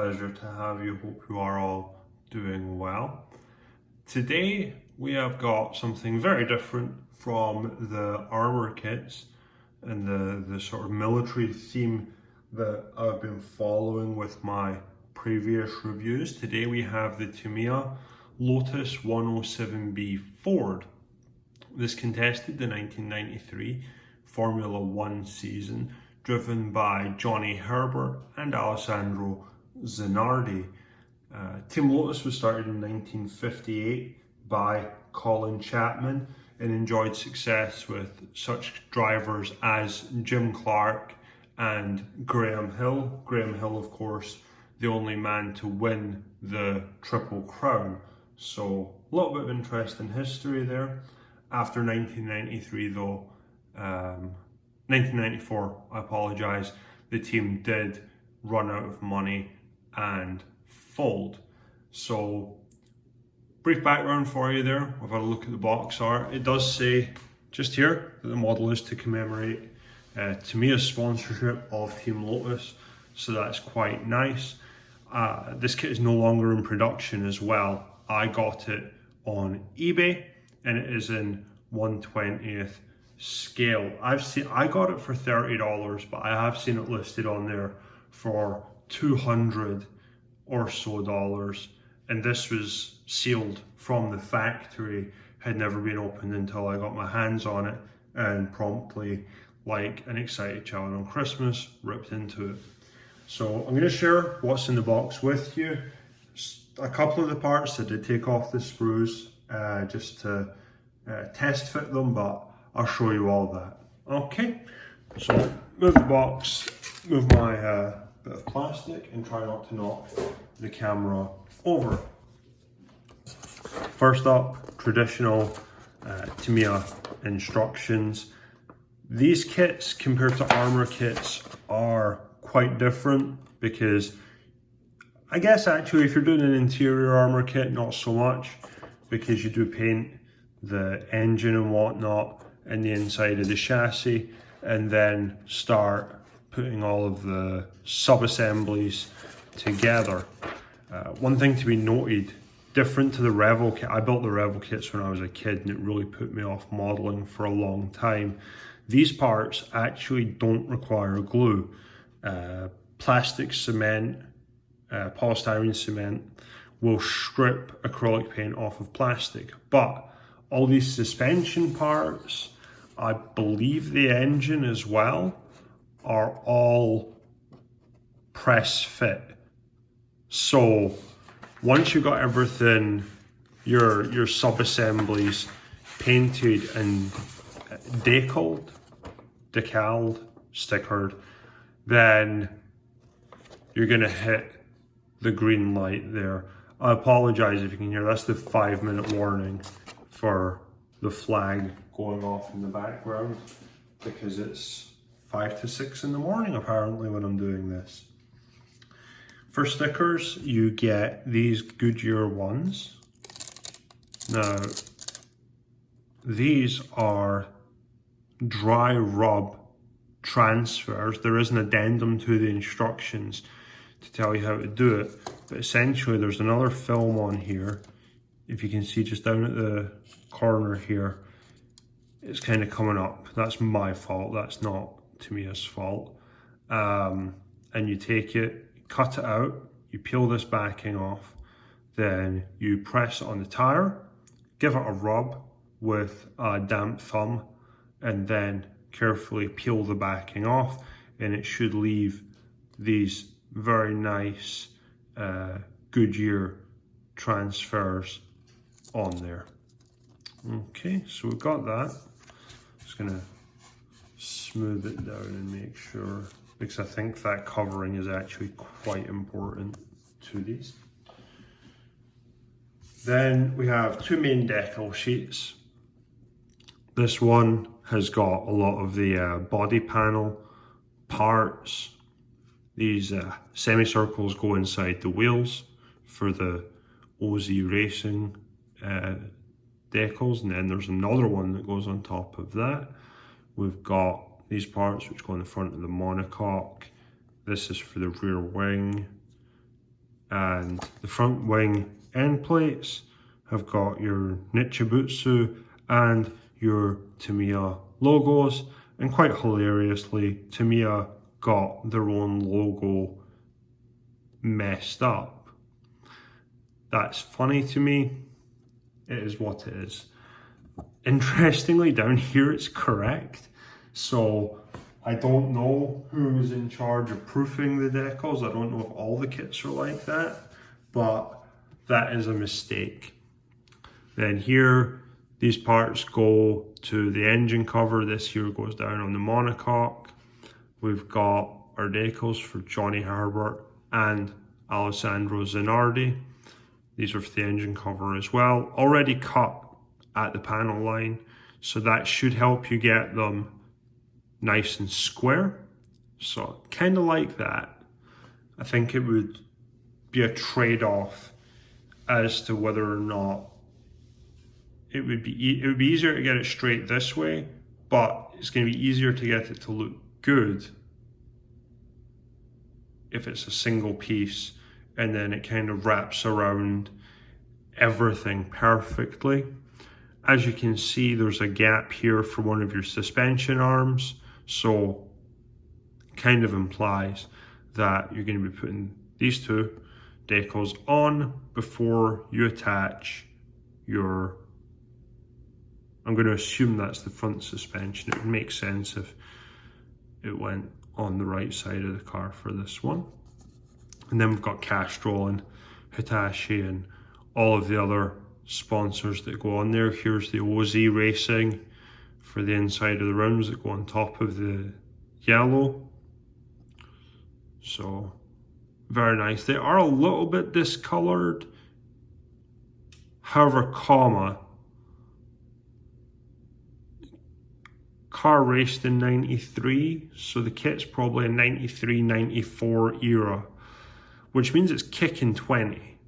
pleasure to have you. Hope you are all doing well. Today we have got something very different from the armor kits and the sort of military theme that I've been following with my previous reviews. Today we have the Tamiya Lotus 107B Ford. This contested the 1993 Formula One season, driven by Johnny Herbert and Alessandro Zanardi. Team Lotus was started in 1958 by Colin Chapman and enjoyed success with such drivers as Jim Clark and Graham Hill. Graham Hill, of course, the only man to win the Triple Crown. So a little bit of interesting history there. After 1993 though, 1994, I apologise, the team did run out of money and fold. So, brief background for you there. We've had a look at the box art. It does say just here that the model is to commemorate Tamiya's sponsorship of Team Lotus, so that's quite nice. This kit is no longer in production as well. I got it on eBay and it is in 1/20th scale. I got it for $30, but I have seen it listed on there for $200 or so dollars, and this was sealed from the factory, had never been opened until I got my hands on it, and promptly, like an excited child on Christmas, ripped into it. So I'm going to share what's in the box with you. A couple of the parts I did take off the sprues just to test fit them, but I'll show you all that. Okay, so move the box, move my bit of plastic, and try not to knock the camera over. First up, traditional Tamiya instructions. These kits compared to armor kits are quite different because I guess actually if you're doing an interior armor kit, not so much, because you do paint the engine and whatnot and the inside of the chassis, and then start putting all of the sub-assemblies together. One thing to be noted, different to the Revel kit, I built the Revel kits when I was a kid and it really put me off modeling for a long time. These parts actually don't require glue. Plastic cement, polystyrene cement will strip acrylic paint off of plastic, but all these suspension parts, I believe the engine as well, are all press fit. So once you've got everything, your sub-assemblies painted and decaled, stickered, then you're gonna hit the green light there. I apologize if you can hear, that's the 5-minute warning for the flag going off in the background, because it's 5 to 6 in the morning apparently when I'm doing this. For stickers, you get these Goodyear ones. Now, these are dry rub transfers. There is an addendum to the instructions to tell you how to do it, but essentially there's another film on here. If you can see just down at the corner here, it's kind of coming up. That's my fault, that's not Tamiya's fault. And you take it, cut it out, you peel this backing off, then you press it on the tire, give it a rub with a damp thumb, and then carefully peel the backing off, and it should leave these very nice Goodyear transfers on there. Okay, so we've got that. Just gonna smooth it down and make sure, because I think that covering is actually quite important to these. Then we have two main decal sheets. This one has got a lot of the body panel parts. These semicircles go inside the wheels for the OZ Racing decals, and then there's another one that goes on top of that. We've got these parts which go in the front of the monocoque. This is for the rear wing. And the front wing end plates have got your Nichibutsu and your Tamiya logos, and quite hilariously, Tamiya got their own logo messed up. That's funny to me. It is what it is. Interestingly, down here it's correct. So I don't know who is in charge of proofing the decals. I don't know if all the kits are like that, but that is a mistake. Then here, these parts go to the engine cover. This here goes down on the monocoque. We've got our decals for Johnny Herbert and Alessandro Zanardi. These are for the engine cover as well. Already cut at the panel line, so that should help you get them nice and square. So kind of like that. I think it would be a trade-off as to whether or not it would be easier to get it straight this way, but it's going to be easier to get it to look good if it's a single piece and then it kind of wraps around everything perfectly. As you can see, there's a gap here for one of your suspension arms, so it kind of implies that you're going to be putting these two decals on before you attach your, I'm going to assume that's the front suspension. It would make sense if it went on the right side of the car for this one. And then we've got Castrol and Hitachi and all of the other sponsors that go on there. Here's the OZ Racing for the inside of the rims that go on top of the yellow. So very nice. They are a little bit discolored. However, car raced in 93, so the kit's probably a 93, 94 era, which means it's kicking 20.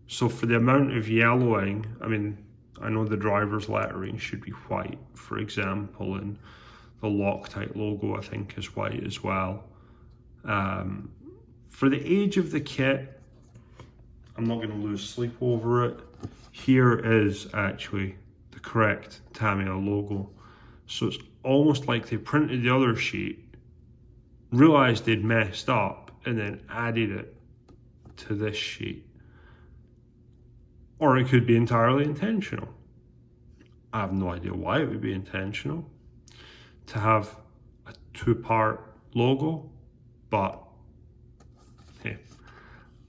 So for the amount of yellowing, I mean, I know the driver's lettering should be white, for example, and the Loctite logo I think is white as well. For the age of the kit, I'm not going to lose sleep over it. Here is actually the correct Tamiya logo. So it's almost like they printed the other sheet, realized they'd messed up, and then added it to this sheet. Or it could be entirely intentional. I have no idea why it would be intentional to have a two-part logo, but hey,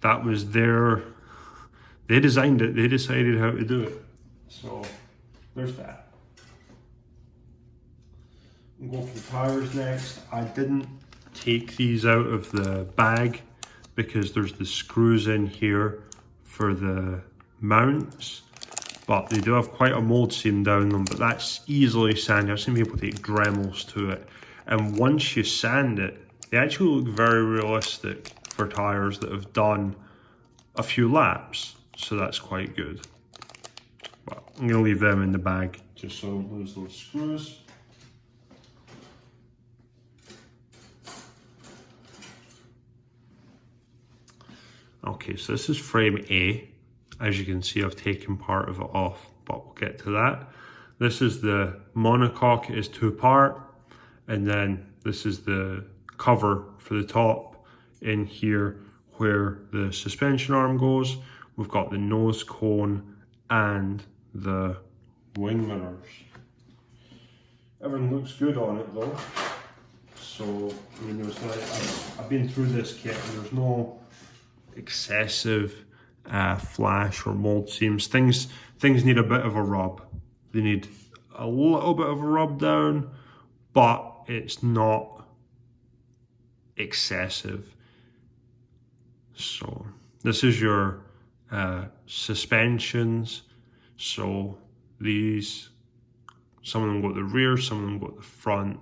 that was their, they designed it, they decided how to do it. So there's that. We'll go for the tires next. I didn't take these out of the bag because there's the screws in here for the mounts, but they do have quite a mold seam down them, but that's easily sanded. I've seen people take Dremels to it, and once you sand it, they actually look very realistic for tires that have done a few laps, so that's quite good. But I'm going to leave them in the bag just so I don't lose those screws. Okay, so this is frame A. As you can see, I've taken part of it off, but we'll get to that. This is the monocoque, it is two-part, and then this is the cover for the top in here where the suspension arm goes. We've got the nose cone and the wing mirrors. Everything looks good on it though. So, I mean, I've been through this kit and there's no excessive flash or mold seams. Things need a bit of a rub. They need a little bit of a rub down, but it's not excessive. So this is your suspensions. So these, some of them go at the rear, some of them go at the front.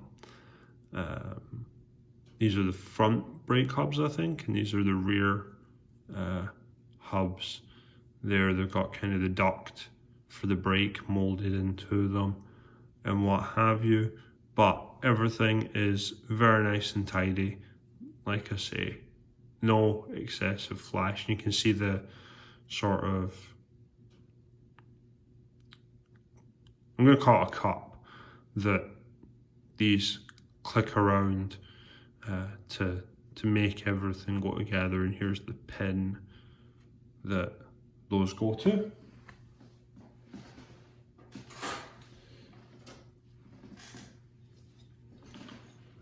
These are the front brake hubs, I think, and these are the rear hubs. There, they've got kind of the duct for the brake molded into them and what have you, but everything is very nice and tidy. Like I say, no excessive flash. And you can see the sort of, I'm going to call it a cup, that these click around to make everything go together. And here's the pin that those go to.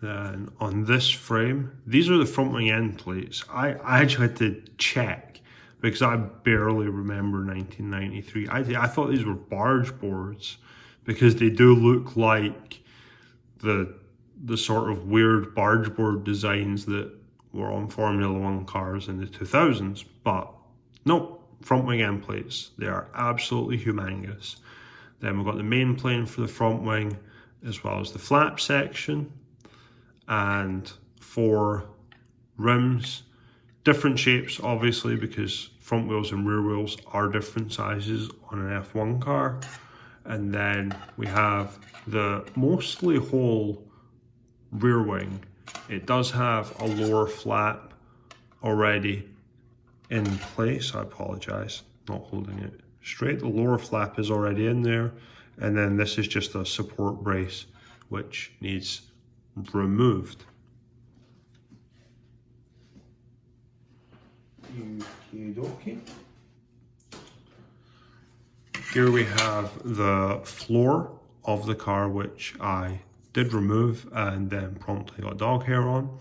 Then on this frame, these are the front wing end plates. I actually had to check because I barely remember 1993. I thought these were barge boards because they do look like the sort of weird barge board designs that were on Formula One cars in the 2000s. But no, front wing end plates. They are absolutely humongous. Then we've got the main plane for the front wing, as well as the flap section, and 4 rims, different shapes obviously because front wheels and rear wheels are different sizes on an F1 car. And then we have the mostly whole rear wing. It does have a lower flap already in place. I apologize, not holding it straight. The lower flap is already in there, and then this is just a support brace which needs removed. Okey-dokey. Here we have the floor of the car, which I did remove and then promptly got dog hair on.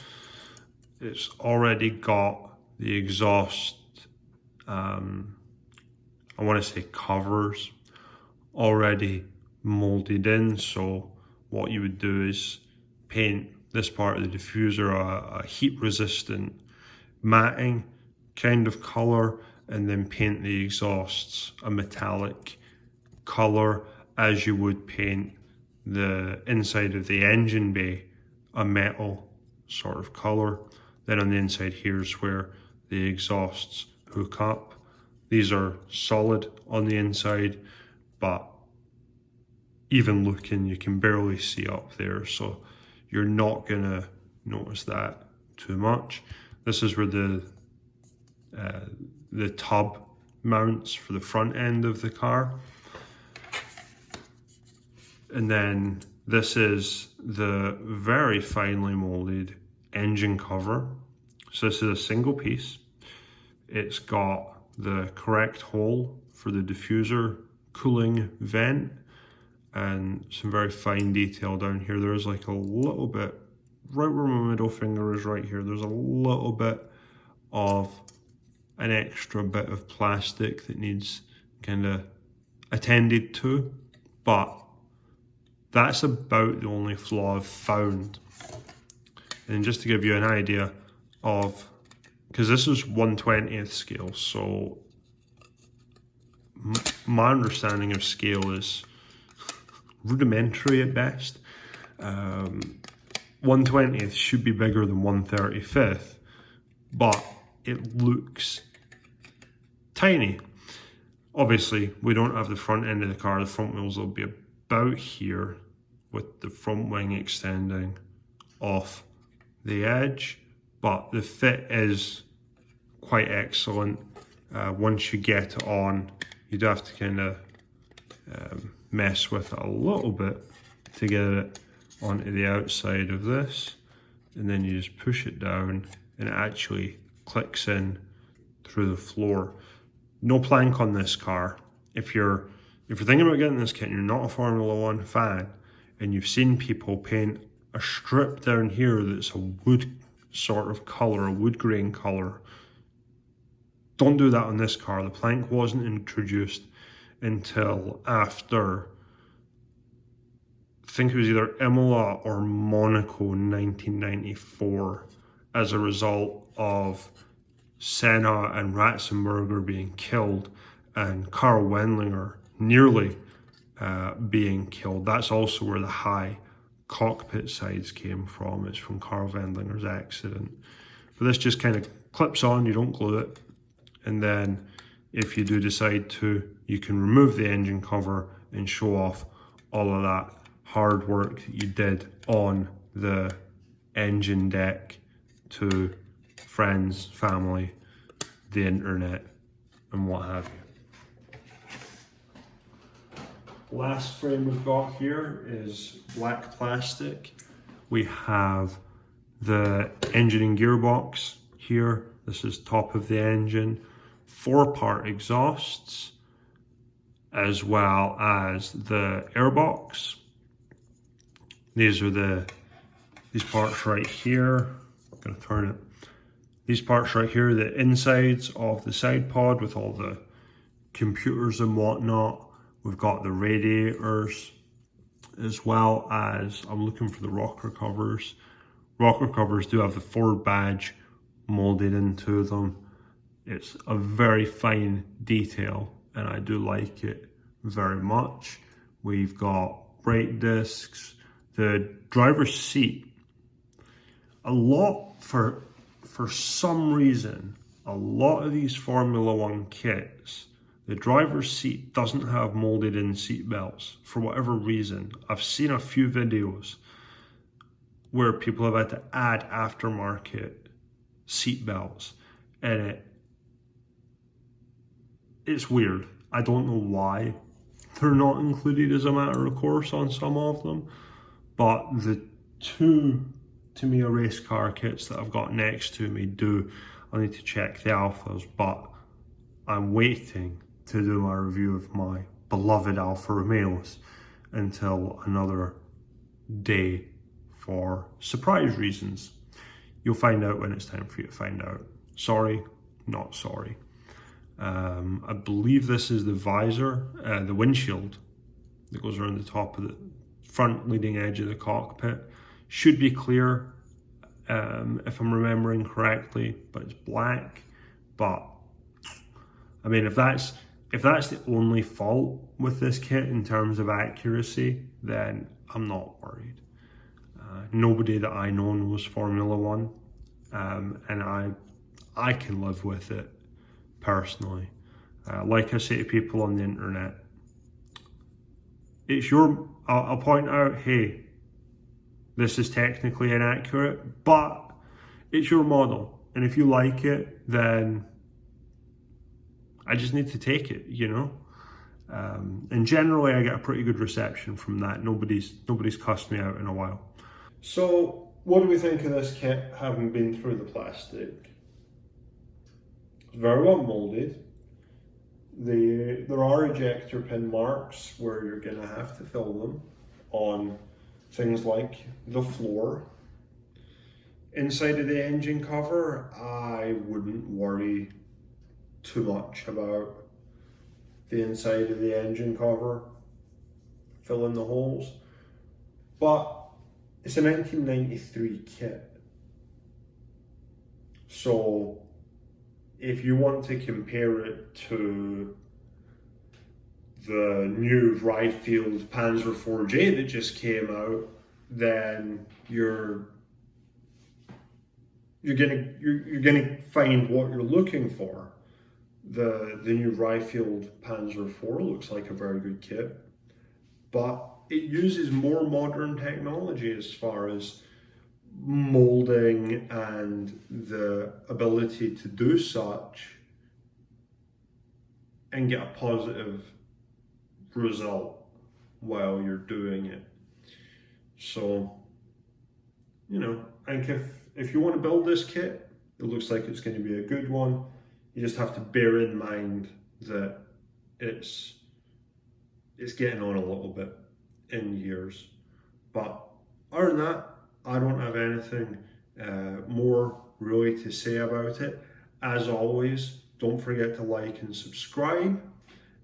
It's already got the exhaust, I want to say covers, already molded in. So what you would do is paint this part of the diffuser a heat resistant matting kind of color, and then paint the exhausts a metallic color, as you would paint the inside of the engine bay a metal sort of color. Then on the inside, here's where the exhausts hook up. These are solid on the inside, but even looking, you can barely see up there, so you're not gonna notice that too much. This is where the tub mounts for the front end of the car. And then this is the very finely molded engine cover. So this is a single piece. It's got the correct hole for the diffuser cooling vent, and some very fine detail down here. There's like a little bit, right where my middle finger is right here, there's a little bit of an extra bit of plastic that needs kind of attended to, but that's about the only flaw I've found. And just to give you an idea of, because this is 1/20th scale, so my understanding of scale is rudimentary at best. 1/20th should be bigger than 1/35th, but it looks tiny. Obviously, we don't have the front end of the car. The front wheels will be about here, with the front wing extending off the edge, but the fit is quite excellent. Once you get it on, you do have to kind of mess with it a little bit to get it onto the outside of this, and then you just push it down and it actually clicks in through the floor. No plank on this car. If you're thinking about getting this kit and you're not a Formula One fan, and you've seen people paint a strip down here that's a wood sort of color, a wood grain color, don't do that on this car. The plank wasn't introduced until after, I think it was either Imola or Monaco in 1994, as a result of Senna and Ratzenberger being killed and Karl Wendlinger nearly being killed. That's also where the high cockpit sides came from. It's from Karl Wendlinger's accident. But this just kind of clips on, you don't glue it. And then if you do decide to, you can remove the engine cover and show off all of that hard work that you did on the engine deck to friends, family, the internet, and what have you. Last frame we've got here is black plastic. We have the engine and gearbox here. This is top of the engine. 4-part exhausts, as well as the airbox. These are these parts right here. I'm gonna turn it. These parts right here, the insides of the side pod with all the computers and whatnot. We've got the radiators, as well as, I'm looking for the rocker covers. Rocker covers do have the Ford badge molded into them. It's a very fine detail and I do like it very much. We've got brake discs, the driver's seat. For some reason, a lot of these Formula One kits, the driver's seat doesn't have molded in seat belts for whatever reason. I've seen a few videos where people have had to add aftermarket seat belts, and it's weird. I don't know why they're not included as a matter of course on some of them, but the two Tamiya race car kits that I've got next to me do. I need to check the alphas, but I'm waiting to do my review of my beloved Alfa Romeos until another day for surprise reasons. You'll find out when it's time for you to find out. Sorry, not sorry. I believe this is the visor, the windshield that goes around the top of the front leading edge of the cockpit. Should be clear, if I'm remembering correctly, but it's black. But I mean, if that's the only fault with this kit in terms of accuracy, then I'm not worried. Nobody that I know knows Formula One, and I can live with it personally. Like I say to people on the internet, I'll point out, hey, this is technically inaccurate, but it's your model, and if you like it, then I just need to take it, you know. And generally, I get a pretty good reception from that. Nobody's cussed me out in a while. So, what do we think of this kit, having been through the plastic? It's very well molded. There are ejector pin marks where you're going to have to fill them on things like the floor. Inside of the engine cover, I wouldn't worry too much about the inside of the engine cover, fill in the holes, but it's a 1993 kit. So if you want to compare it to the new Ryefield Panzer 4J that just came out, then you're gonna find what you're looking for. The new Ryefield Panzer 4 looks like a very good kit, but it uses more modern technology as far as molding and the ability to do such and get a positive result while you're doing it. So, you know, I think if you want to build this kit, it looks like it's going to be a good one. You just have to bear in mind that it's getting on a little bit in years. But other than that, I don't have anything more really to say about it. As always, don't forget to like and subscribe,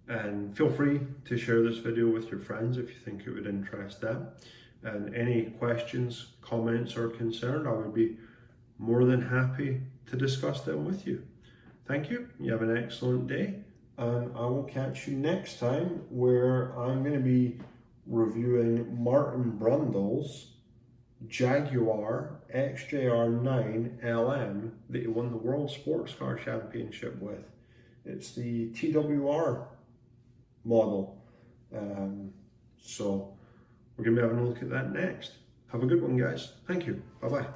and feel free to share this video with your friends if you think it would interest them. And any questions, comments, or concern, I would be more than happy to discuss them with you. Thank you. You have an excellent day, and I will catch you next time, where I'm going to be reviewing Martin Brundle's Jaguar XJR9 LM that he won the World Sports Car Championship with. It's the TWR model. So we're going to be having a look at that next. Have a good one, guys. Thank you. Bye-bye.